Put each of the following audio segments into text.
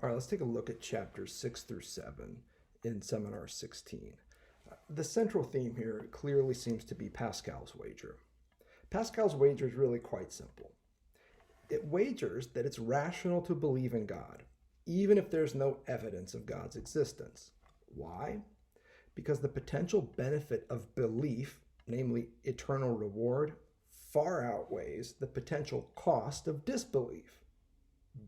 All right, let's take a look at chapters 6 through 7 in Seminar 16. The central theme here clearly seems to be Pascal's wager. Pascal's wager is really quite simple. It wagers that it's rational to believe in God, even if there's no evidence of God's existence. Why? Because the potential benefit of belief, namely eternal reward, far outweighs the potential cost of disbelief,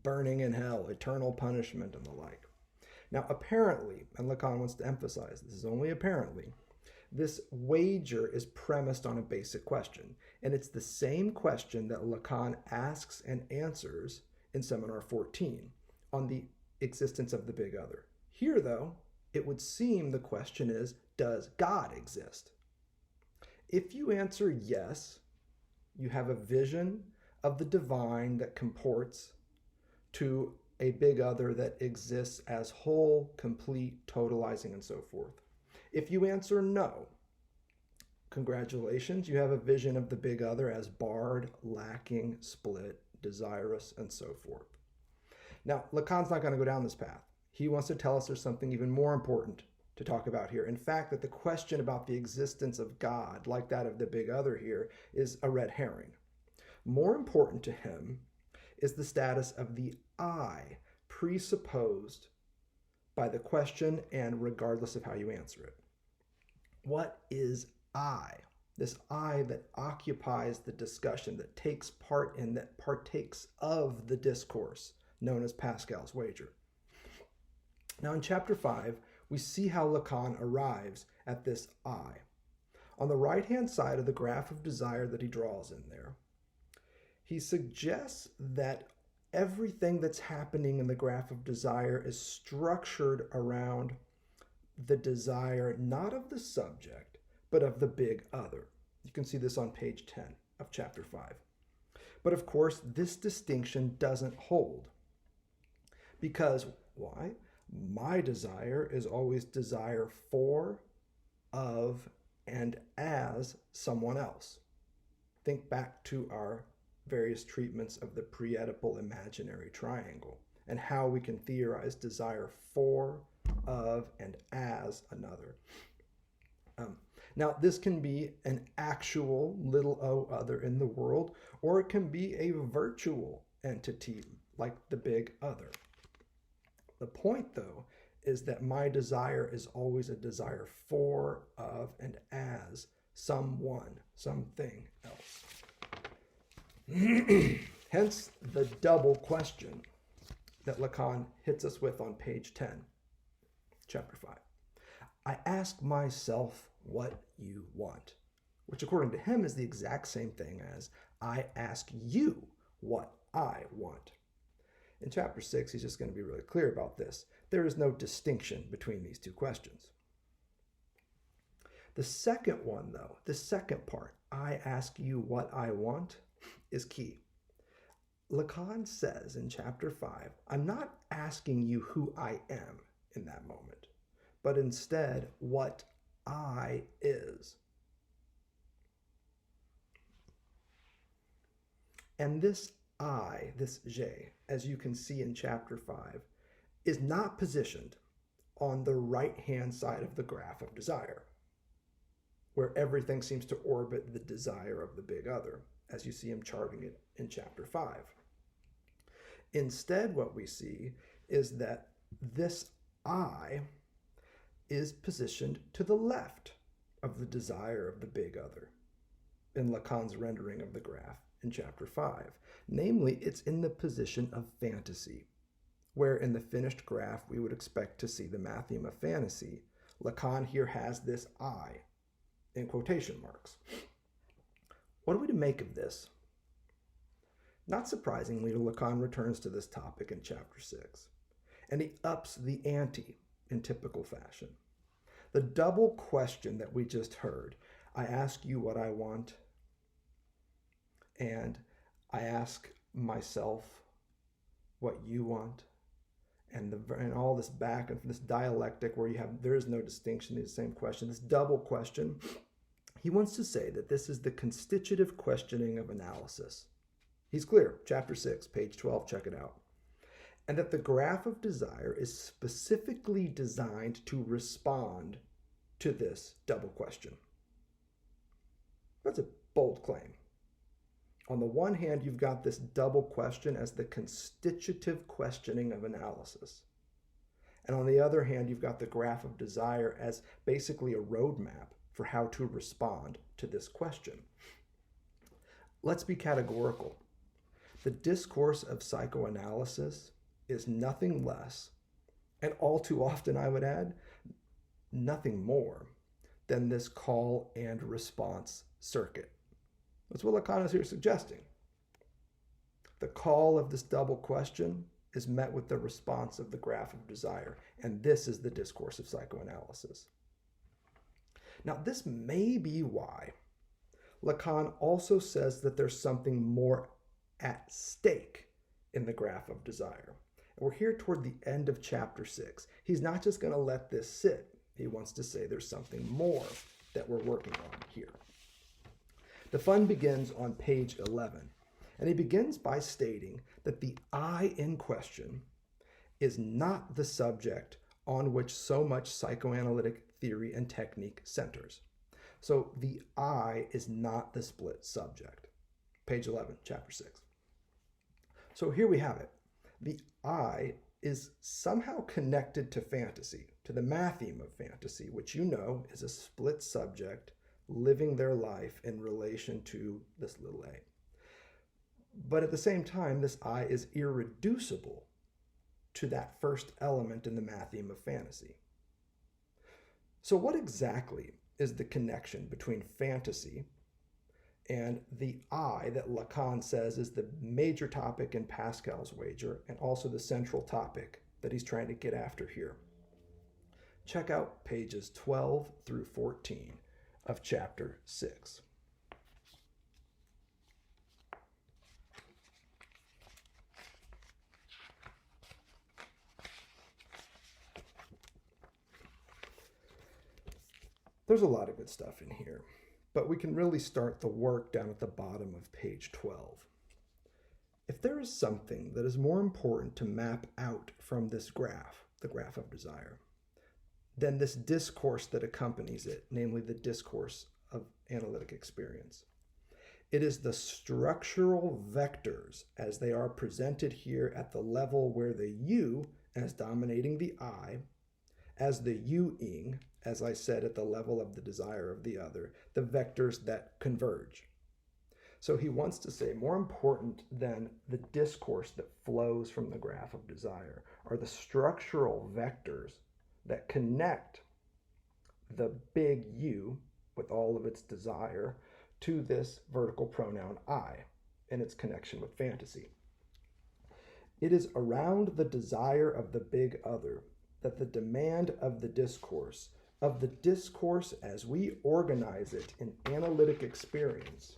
burning in hell, eternal punishment, and the like. Now, apparently, and Lacan wants to emphasize this is only apparently, this wager is premised on a basic question, and it's the same question that Lacan asks and answers in Seminar 14 on the existence of the big other. Here, though, it would seem the question is, does God exist? If you answer yes, you have a vision of the divine that comports to a big other that exists as whole, complete, totalizing, and so forth. If you answer no, congratulations, you have a vision of the big other as barred, lacking, split, desirous, and so forth. Now, Lacan's not going to go down this path. He wants to tell us there's something even more important to talk about here. In fact, that the question about the existence of God, like that of the big other here, is a red herring. More important to him is the status of the I presupposed by the question and regardless of how you answer it. What is I? This I that occupies the discussion, that takes part in, that partakes of the discourse, known as Pascal's wager. Now in chapter 5, we see how Lacan arrives at this I. On the right-hand side of the graph of desire that he draws in there, he suggests that everything that's happening in the graph of desire is structured around the desire, not of the subject, but of the big other. You can see this on page 10 of chapter 5. But of course, this distinction doesn't hold. Because, why? My desire is always desire for, of, and as someone else. Think back to our various treatments of the pre-Oedipal imaginary triangle and how we can theorize desire for, of, and as another. Now, this can be an actual little o other in the world, or it can be a virtual entity like the big other. The point, though, is that my desire is always a desire for, of, and as someone, something else. Hence the double question that Lacan hits us with on page 10, chapter 5. I ask myself what you want, which according to him is the exact same thing as I ask you what I want. In chapter 6, he's just going to be really clear about this. There is no distinction between these two questions. The second one, though, the second part, I ask you what I want, is key. Lacan says in chapter 5, I'm not asking you who I am in that moment, but instead what I is. And this I, this je, as you can see in chapter 5, is not positioned on the right-hand side of the graph of desire, where everything seems to orbit the desire of the big other, as you see him charting it in chapter 5. Instead, what we see is that this I is positioned to the left of the desire of the big other in Lacan's rendering of the graph in chapter 5. Namely, it's in the position of fantasy, where in the finished graph we would expect to see the mathium of fantasy. Lacan here has this I in quotation marks. What are we to make of this? Not surprisingly, Lacan returns to this topic in chapter 6, and he ups the ante in typical fashion. The double question that we just heard, I ask you what I want, and I ask myself what you want, and all this back and this dialectic where there is no distinction in the same question, this double question, he wants to say that this is the constitutive questioning of analysis. He's clear, chapter 6, page 12, check it out. and that the graph of desire is specifically designed to respond to this double question. That's a bold claim. On the one hand, you've got this double question as the constitutive questioning of analysis. And on the other hand, you've got the graph of desire as basically a roadmap for how to respond to this question. Let's be categorical. The discourse of psychoanalysis is nothing less, and all too often I would add, nothing more than this call and response circuit. That's what Lacan is here suggesting. The call of this double question is met with the response of the graph of desire, and this is the discourse of psychoanalysis. Now, this may be why Lacan also says that there's something more at stake in the graph of desire. And we're here toward the end of chapter 6. He's not just going to let this sit. He wants to say there's something more that we're working on here. The fun begins on page 11, and he begins by stating that the I in question is not the subject on which so much psychoanalytic theory and technique centers. So the I is not the split subject. Page 11, chapter 6. So here we have it. The I is somehow connected to fantasy, to the matheme of fantasy, which you know is a split subject living their life in relation to this little a. But at the same time, this I is irreducible to that first element in the matheme of fantasy. So what exactly is the connection between fantasy and the I that Lacan says is the major topic in Pascal's wager and also the central topic that he's trying to get after here? Check out pages 12 through 14 of chapter 6. There's a lot of good stuff in here, but we can really start the work down at the bottom of page 12. If there is something that is more important to map out from this graph, the graph of desire, than this discourse that accompanies it, namely the discourse of analytic experience, it is the structural vectors as they are presented here at the level where the you, as dominating the I, as the you-ing, as I said, at the level of the desire of the other, the vectors that converge. So he wants to say more important than the discourse that flows from the graph of desire are the structural vectors that connect the big U with all of its desire to this vertical pronoun I and its connection with fantasy. It is around the desire of the big other that the demand of the discourse as we organize it in analytic experience,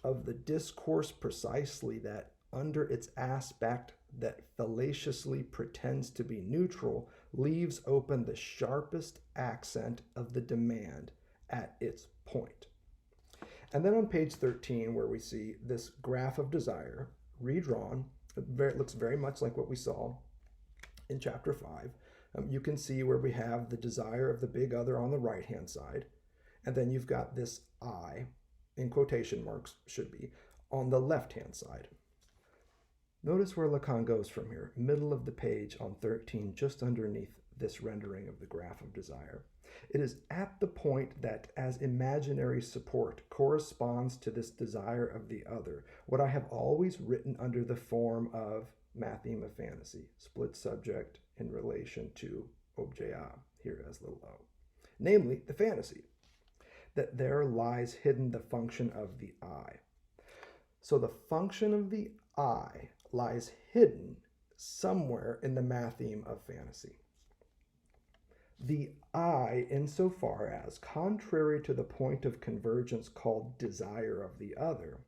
of the discourse precisely that under its aspect that fallaciously pretends to be neutral, leaves open the sharpest accent of the demand at its point. And then on page 13, where we see this graph of desire redrawn, it looks very much like what we saw in chapter 5. You can see where we have the desire of the big other on the right-hand side, and then you've got this I, in quotation marks should be, on the left-hand side. Notice where Lacan goes from here, middle of the page on 13, just underneath this rendering of the graph of desire. It is at the point that as imaginary support corresponds to this desire of the other, what I have always written under the form of matheme of fantasy, split subject in relation to objet A, here as little o, namely the fantasy, that there lies hidden the function of the I. So the function of the I lies hidden somewhere in the matheme of fantasy. The I, insofar as, contrary to the point of convergence called desire of the other,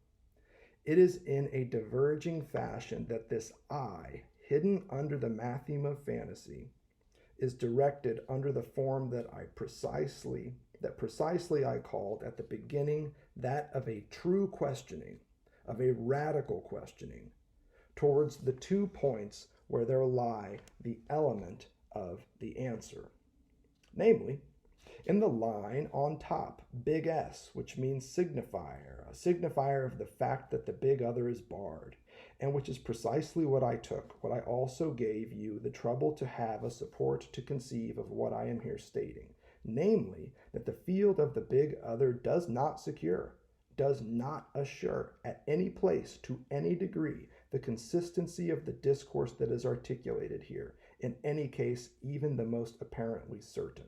it is in a diverging fashion that this I, hidden under the matheme of fantasy, is directed under the form that precisely I called at the beginning that of a true questioning, of a radical questioning, towards the 2 points where there lie the element of the answer. Namely, in the line on top, big S, which means signifier, a signifier of the fact that the big other is barred, and which is precisely what I took, what I also gave you the trouble to have a support to conceive of what I am here stating, namely, that the field of the big other does not secure, does not assure at any place to any degree the consistency of the discourse that is articulated here, in any case even the most apparently certain.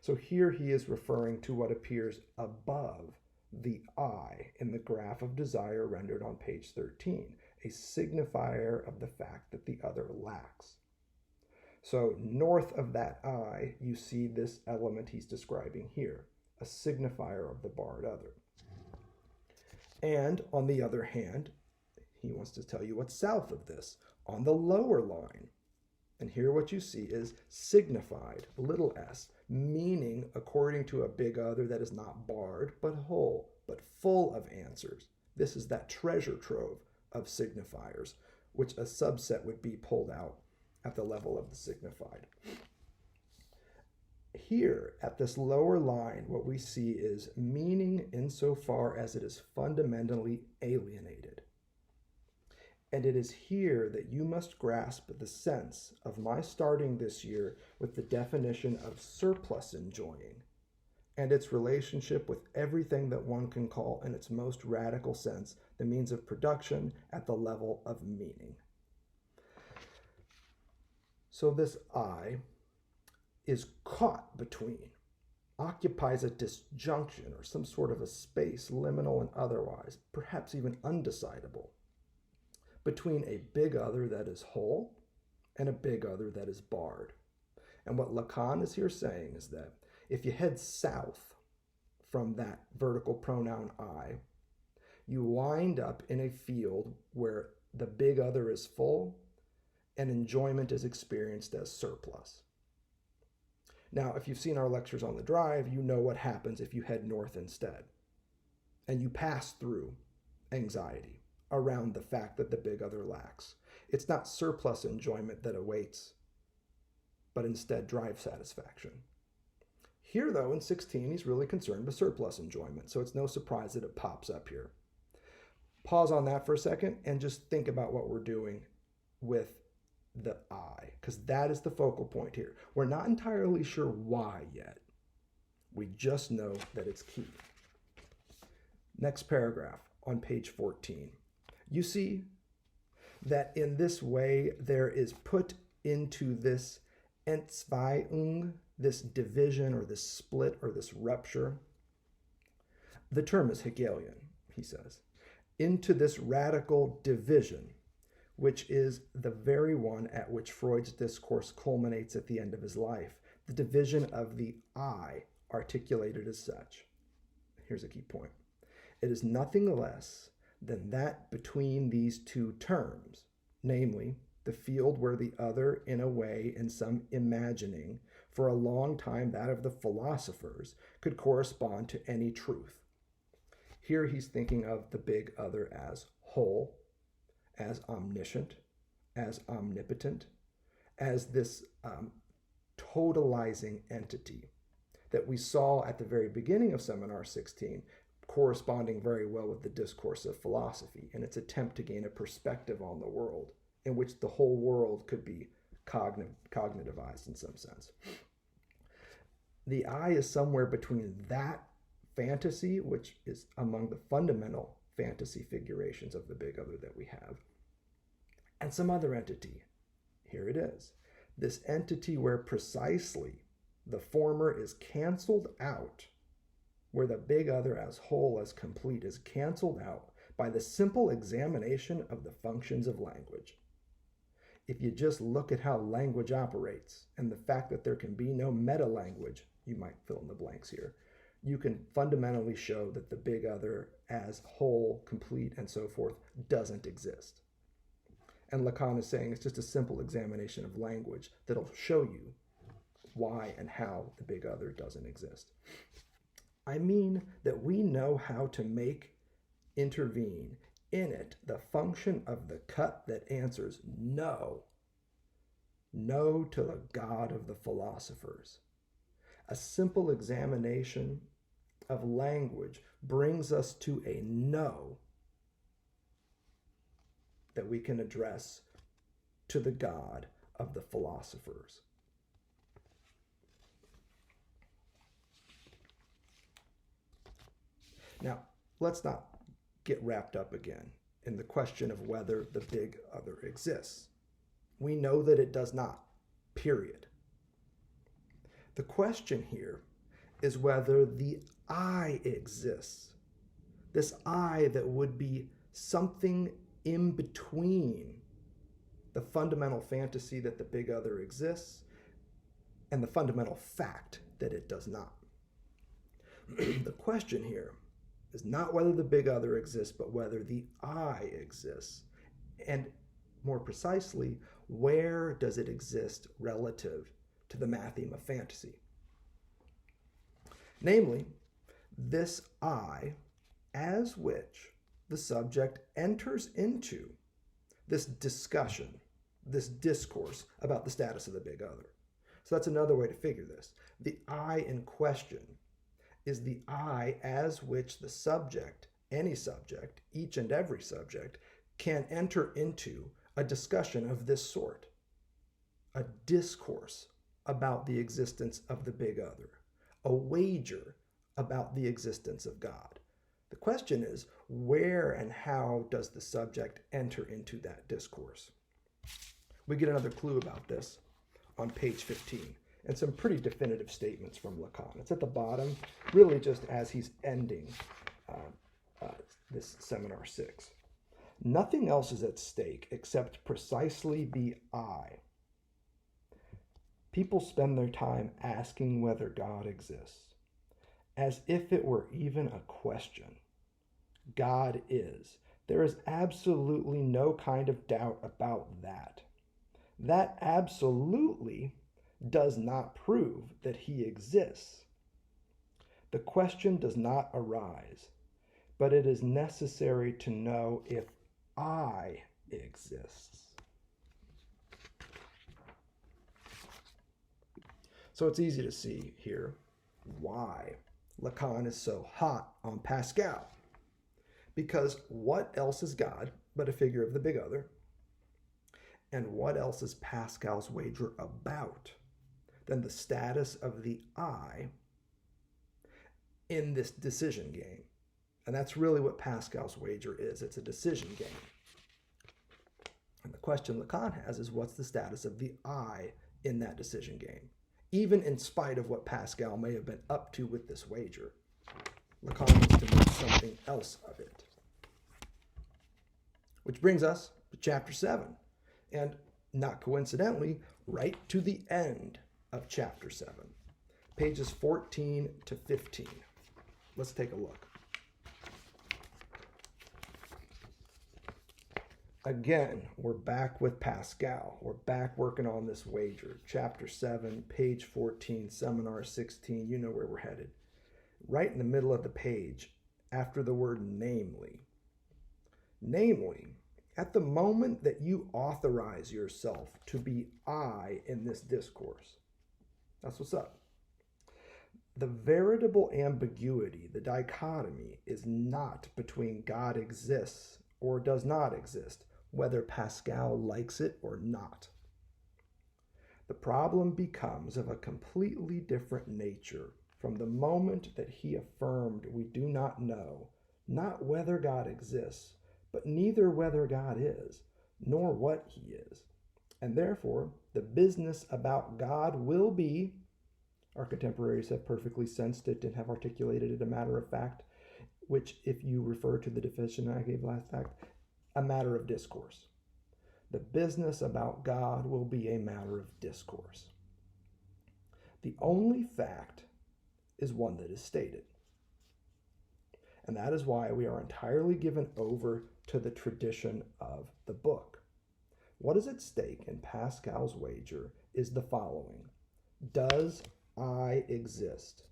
So here he is referring to what appears above the I in the graph of desire rendered on page 13, a signifier of the fact that the other lacks. So north of that I, you see this element he's describing here, a signifier of the barred other. And on the other hand, he wants to tell you what's south of this, on the lower line. And here what you see is signified, little s, meaning according to a big other that is not barred, but whole, but full of answers. This is that treasure trove of signifiers, which a subset would be pulled out at the level of the signified. Here, at this lower line, what we see is meaning insofar as it is fundamentally alienated. And it is here that you must grasp the sense of my starting this year with the definition of surplus enjoying and its relationship with everything that one can call, in its most radical sense, the means of production at the level of meaning. So this I is caught between, occupies a disjunction or some sort of a space, liminal and otherwise, perhaps even undecidable, between a big other that is whole and a big other that is barred. And what Lacan is here saying is that if you head south from that vertical pronoun I, you wind up in a field where the big other is full and enjoyment is experienced as surplus. Now, if you've seen our lectures on the drive, you know what happens if you head north instead. And you pass through anxiety around the fact that the big other lacks. It's not surplus enjoyment that awaits, but instead drive satisfaction. Here, though, in 16, he's really concerned with surplus enjoyment, so it's no surprise that it pops up here. Pause on that for a second and just think about what we're doing with the I, because that is the focal point here. We're not entirely sure why yet. We just know that it's key. Next paragraph on page 14. You see that in this way there is put into this Entzweiung, this division or this split or this rupture. The term is Hegelian, he says, into this radical division, which is the very one at which Freud's discourse culminates at the end of his life, the division of the I articulated as such. Here's a key point. It is nothing less than that between these two terms, namely, the field where the other, in a way, in some imagining, for a long time that of the philosophers, could correspond to any truth. Here he's thinking of the big other as whole, as omniscient, as omnipotent, as this totalizing entity that we saw at the very beginning of Seminar 16, corresponding very well with the discourse of philosophy and its attempt to gain a perspective on the world in which the whole world could be cognitivized in some sense. The I is somewhere between that fantasy, which is among the fundamental fantasy figurations of the big other that we have, and some other entity. Here it is. This entity where precisely the former is canceled out, where the big other as whole, as complete, is canceled out by the simple examination of the functions of language. If you just look at how language operates and the fact that there can be no meta-language, you might fill in the blanks here, you can fundamentally show that the big other as whole, complete, and so forth doesn't exist. And Lacan is saying it's just a simple examination of language that'll show you why and how the big other doesn't exist. I mean that we know how to make intervene in it the function of the cut that answers no no to the God of the philosophers. A simple examination of language brings us to a no that we can address to the God of the philosophers. Now, let's not get wrapped up again in the question of whether the big other exists. We know that it does not, period. The question here is whether the I exists. This I that would be something in between the fundamental fantasy that the big other exists and the fundamental fact that it does not. The question here is not whether the big other exists, but whether the I exists. And more precisely, where does it exist relative to the matheme of fantasy? Namely, this I as which the subject enters into this discussion, this discourse about the status of the big other. So that's another way to figure this. The I in question is the I as which the subject, any subject, each and every subject, can enter into a discussion of this sort, a discourse about the existence of the big other, a wager about the existence of God. The question is, where and how does the subject enter into that discourse? We get another clue about this on page 15, and some pretty definitive statements from Lacan. It's at the bottom, really just as he's ending this seminar 6. Nothing else is at stake except precisely the I. People spend their time asking whether God exists, as if it were even a question. God is. There is absolutely no kind of doubt about that. That absolutely does not prove that he exists. The question does not arise, but it is necessary to know if I exists. So it's easy to see here why Lacan is so hot on Pascal. Because what else is God but a figure of the big other? And what else is Pascal's wager about than the status of the I in this decision game? And that's really what Pascal's wager is. It's a decision game. And the question Lacan has is, what's the status of the I in that decision game? Even in spite of what Pascal may have been up to with this wager, Lacan wants to make something else of it. Which brings us to chapter 7, and not coincidentally, right to the end of chapter 7, pages 14 to 15. Let's take a look. Again, we're back with Pascal. We're back working on this wager. Chapter 7, page 14, seminar 16. You know where we're headed. Right in the middle of the page, after the word namely. Namely, at the moment that you authorize yourself to be I in this discourse. That's what's up. The veritable ambiguity, the dichotomy, is not between God exists or does not exist, whether Pascal likes it or not. The problem becomes of a completely different nature from the moment that he affirmed we do not know, not whether God exists, but neither whether God is, nor what he is. And therefore, the business about God will be, our contemporaries have perfectly sensed it and have articulated it a matter of fact, which, if you refer to the definition I gave last fact, a matter of discourse. The business about God will be a matter of discourse. The only fact is one that is stated. And that is why we are entirely given over to the tradition of the book. What is at stake in Pascal's wager is the following. Does I exist?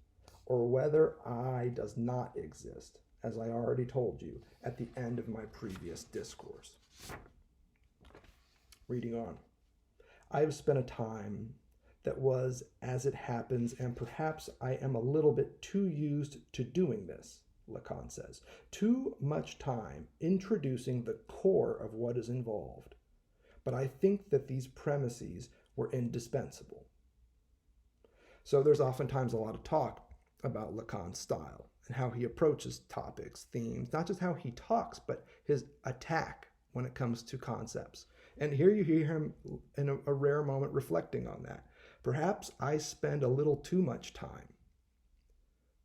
Or whether I does not exist, as I already told you at the end of my previous discourse. Reading on. I've spent a time that was as it happens, and perhaps I am a little bit too used to doing this, Lacan says. Too much time introducing the core of what is involved. But I think that these premises were indispensable. So there's oftentimes a lot of talk about Lacan's style and how he approaches topics, themes, not just how he talks, but his attack when it comes to concepts. And here you hear him in a rare moment reflecting on that. Perhaps I spend a little too much time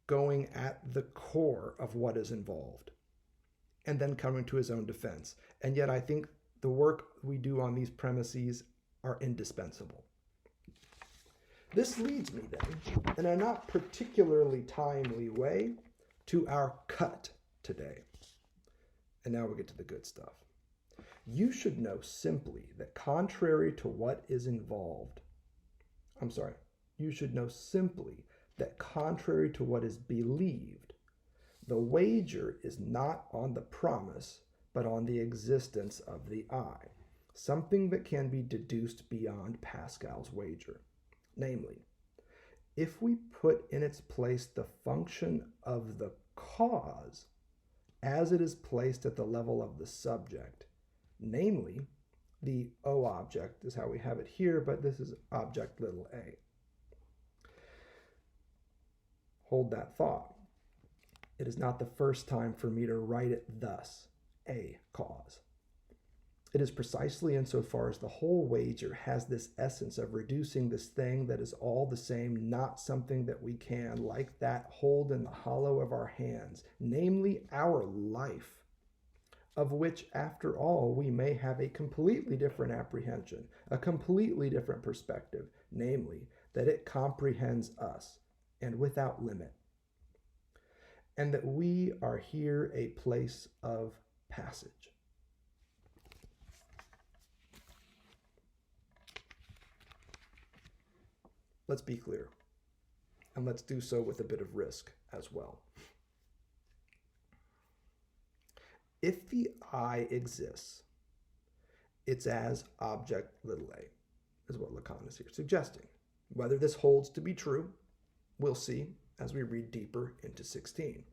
going at the core of what is involved and then coming to his own defense. And yet I think the work we do on these premises are indispensable. This leads me then, in a not particularly timely way, to our cut today. And now we get to the good stuff. You should know simply that contrary to what is involved, you should know simply that contrary to what is believed, the wager is not on the promise, but on the existence of the I, something that can be deduced beyond Pascal's wager. Namely, if we put in its place the function of the cause as it is placed at the level of the subject, namely, the O object is how we have it here, but this is object little a. Hold that thought. It is not the first time for me to write it thus, a cause. It is precisely insofar as the whole wager has this essence of reducing this thing that is all the same, not something that we can, like that, hold in the hollow of our hands, namely our life, of which, after all, we may have a completely different apprehension, a completely different perspective, namely, that it comprehends us, and without limit, and that we are here a place of passage. Let's be clear, and let's do so with a bit of risk as well. If the I exists, it's as object little a, is what Lacan is here suggesting. Whether this holds to be true, we'll see as we read deeper into 16.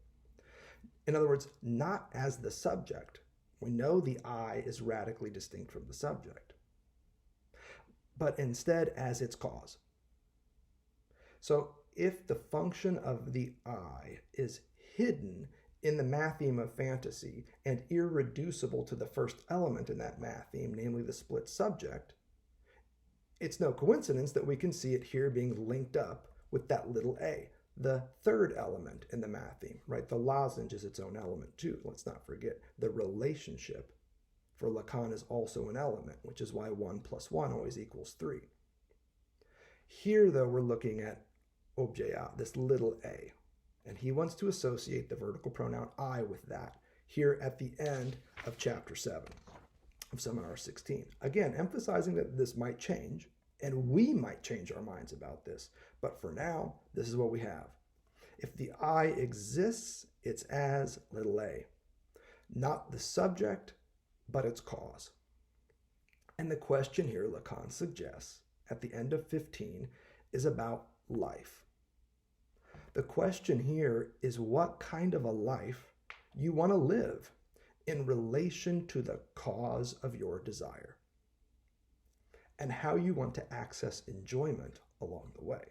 In other words, not as the subject. We know the I is radically distinct from the subject, but instead as its cause. So if the function of the I is hidden in the matheme of fantasy and irreducible to the first element in that matheme, namely the split subject, it's no coincidence that we can see it here being linked up with that little a, the third element in the matheme, right? The lozenge is its own element too. Let's not forget the relationship for Lacan is also an element, which is why 1 + 1 always equals 3. Here, though, we're looking at objet A, this little a, and he wants to associate the vertical pronoun I with that here at the end of chapter 7 of seminar 16. Again, emphasizing that this might change, and we might change our minds about this, but for now, this is what we have. If the I exists, it's as little a, not the subject, but its cause. And the question here, Lacan suggests, at the end of 15, is about life. The question here is what kind of a life you want to live in relation to the cause of your desire, and how you want to access enjoyment along the way.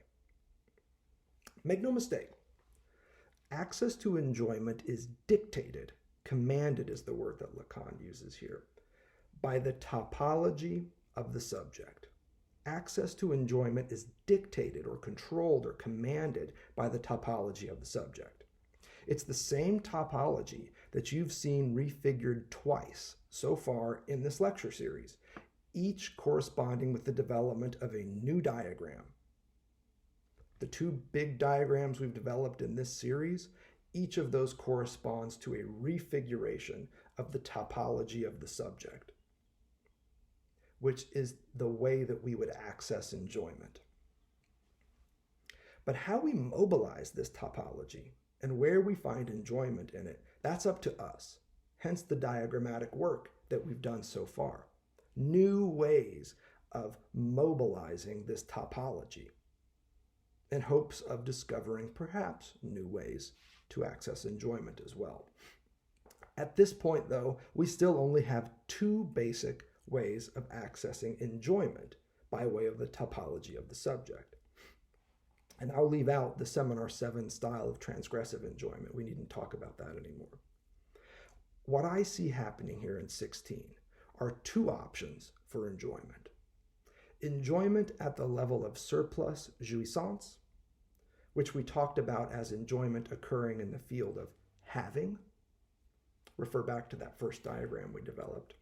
Make no mistake, access to enjoyment is dictated, commanded is the word that Lacan uses here, by the topology of the subject. Access to enjoyment is dictated or controlled or commanded by the topology of the subject. It's the same topology that you've seen refigured twice so far in this lecture series, each corresponding with the development of a new diagram. The two big diagrams we've developed in this series, each of those corresponds to a refiguration of the topology of the subject, which is the way that we would access enjoyment. But how we mobilize this topology and where we find enjoyment in it, that's up to us. Hence the diagrammatic work that we've done so far. New ways of mobilizing this topology in hopes of discovering perhaps new ways to access enjoyment as well. At this point, though, we still only have two basic ways of accessing enjoyment by way of the topology of the subject. And I'll leave out the Seminar 7 style of transgressive enjoyment. We needn't talk about that anymore. What I see happening here in 16 are two options for enjoyment. Enjoyment at the level of surplus jouissance, which we talked about as enjoyment occurring in the field of having. Refer back to that first diagram we developed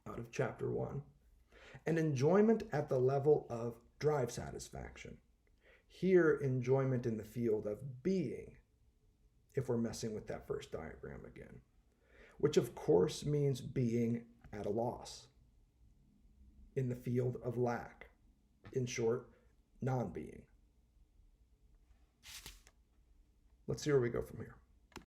out of chapter 1. And enjoyment at the level of drive satisfaction. Here, enjoyment in the field of being, if we're messing with that first diagram again, which of course means being at a loss in the field of lack. In short, non-being. Let's see where we go from here.